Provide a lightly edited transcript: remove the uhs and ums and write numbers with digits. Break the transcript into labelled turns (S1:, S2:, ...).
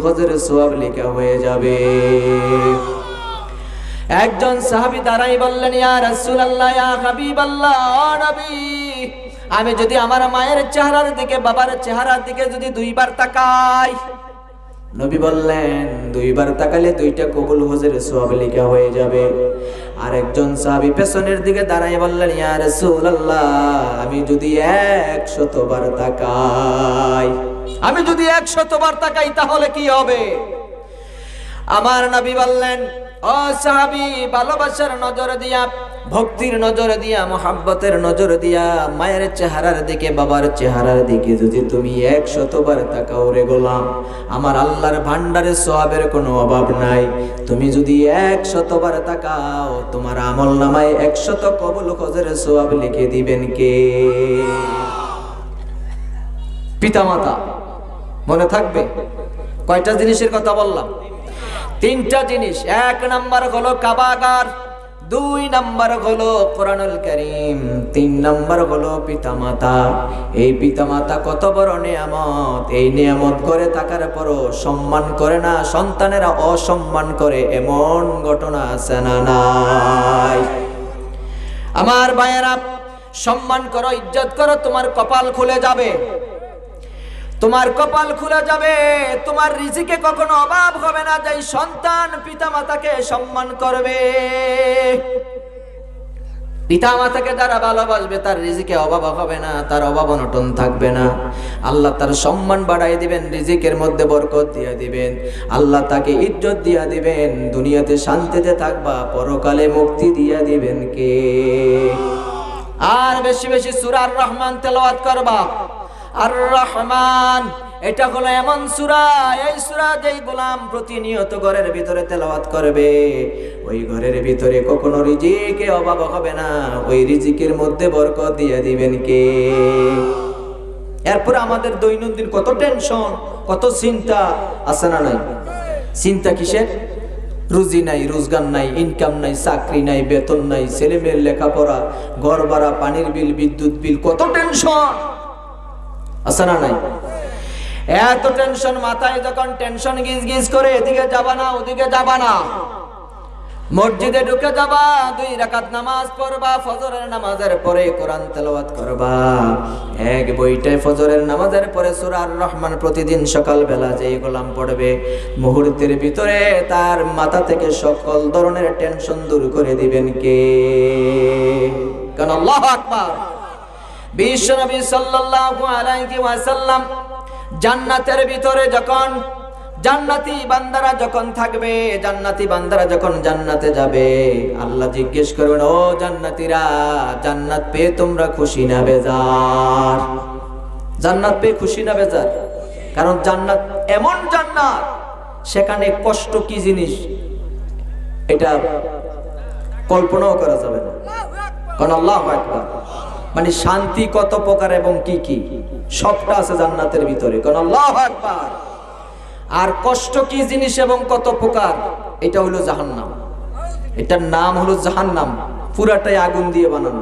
S1: হজের সওয়াব লেখা হয়ে যাবে। একজন সাহাবী দাঁড়াই বললেন, ইয়া রাসূলুল্লাহ, ইয়া হাবিবাল্লাহ, ও নবী, আমি যদি আমার মায়ের চেহারার দিকে, বাবার চেহারার দিকে যদি দুইবার তাকাই, নবী বললেন দুইবার তাকালে দুইটা কবুল হজের সওয়াব লেখা হয়ে যাবে। আর একজন সাহাবী পেছনের দিকে দাঁড়াই বললেন, ইয়া রাসূলুল্লাহ, আমি যদি 100 বার তাকাই, আমি যদি 100 বার তাকাই তাহলে কি হবে? আমার নবী বললেন, ও সাহাবী, ভালোবাসার নজর দিয়া, ভক্তির নজর দিয়া, মোহাব্বতের নজর দিয়া মায়ের চেহারার দিকে, বাবার চেহারার দিকে যদি তুমি 100 বার তাকাও রে গোলাম, আমার আল্লাহর ভান্ডারে সওয়াবের কোনো অভাব নাই। তুমি যদি 100 বার তাকাও, তোমার আমল নামায় 100 কবুল হজের সওয়াব লিখে দিবেন কে? পিতামাতা। মনে থাকবে কয়টা জিনিসের কথা বললাম? 3টা জিনিস। 1 নাম্বার হলো কাবাগার, 2 নাম্বার হলো কোরআনুল কারীম, 3 নাম্বার হলো পিতামাতা। এই পিতামাতা কত বড় নিয়ামত, এই নিয়ামত করে থাকার পরও সম্মান করে না, সন্তানেরা অসম্মান করে, এমন ঘটনা আছে না নাই? আমার ভাইয়েরা, সম্মান করো, ইজ্জত করো, তোমার কপাল খুলে যাবে, তোমার কপাল খুলে যাবে, তোমার রিজিকে কখনো অভাব হবে না। যাই সন্তান পিতামাতাকে সম্মান করবে, পিতামাতাকে যারা ভালোবাসবে, তার রিজিকে অভাব হবে না, তার অভাব অনটন থাকবে না। আল্লাহ তার সম্মান বাড়াই দিবেন, রিজিকের মধ্যে বরকত দিয়ে দিবেন, আল্লাহ তাকে ইজ্জত দিয়ে দিবেন, দুনিয়াতে শান্তিতে থাকবা, পরকালে মুক্তি দিয়ে দিবেন কে? আর বেশি বেশি সূরা আর রহমান তেলাওয়াত করবা। আর রহমান, এটা হলো এমন সূরা, এই সূরা যেই গোলাম প্রতিনিয়ত ঘরের ভিতরে তেলাওয়াত করবে, ওই ঘরের ভিতরে কখনো রিজিকে অভাব হবে না, ওই রিজিকের মধ্যে বরকত দিয়ে দিবেন কে? এরপর আমাদের দৈনন্দিন কত টেনশন, কত চিন্তা আছে না নাই? চিন্তা কিসের? রুজি নাই, রোজগার নাই, ইনকাম নাই, চাকরি নাই, বেতন নাই, ছেলে মেয়ের লেখাপড়া, ঘর ভাড়া, পানির বিল, বিদ্যুৎ বিল, কত টেনশন আছে না নাই? এত টেনশন মাথায় যখন টেনশন গিজ গিজ করে, এদিকে যাবা না, ওদিকে যাবা না, মসজিদে ঢুকে যাবা, 2 রাকাত নামাজ পড়বা, ফজরের নামাজের পরে কোরআন তেলাওয়াত করবা, এক বইটায় ফজরের নামাজের পরে সূরা আর রহমান প্রতিদিন সকাল বেলা যেই গোলাম পড়বে, মুহূর্তের ভিতরে তার মাথা থেকে সকল ধরনের টেনশন দূর করে দিবেন কে? কারণ আল্লাহু আকবার। বিশ্বনবী সাল্লাল্লাহু আলাইহি ওয়াসাল্লাম জান্নাতের ভিতরে যখন জান্নাতি বান্দারা যখন থাকবে, জান্নাতি বান্দারা যখন জান্নাতে যাবে, আল্লাহ জিজ্ঞেস করবেন, ও জান্নাতীরা, জান্নাত পেয়ে তোমরা খুশি না বেজার? জান্নাত পেয়ে খুশি না বেজার? কারণ জান্নাত এমন জান্নাত, সেখানে কষ্ট কি জিনিস এটা কল্পনাও করা যাবে না। কারণ আল্লাহু আকবার, মানে শান্তি কত প্রকার এবং কি কি সবটা আছে জান্নাতের ভিতরে। কারণ আল্লাহু আকবার। আর কষ্ট কি জিনিস এবং কত প্রকার, এটা হলো জাহান্নাম। এটার নাম হলো জাহান্নাম, পুরাটাই আগুন দিয়ে বানানো।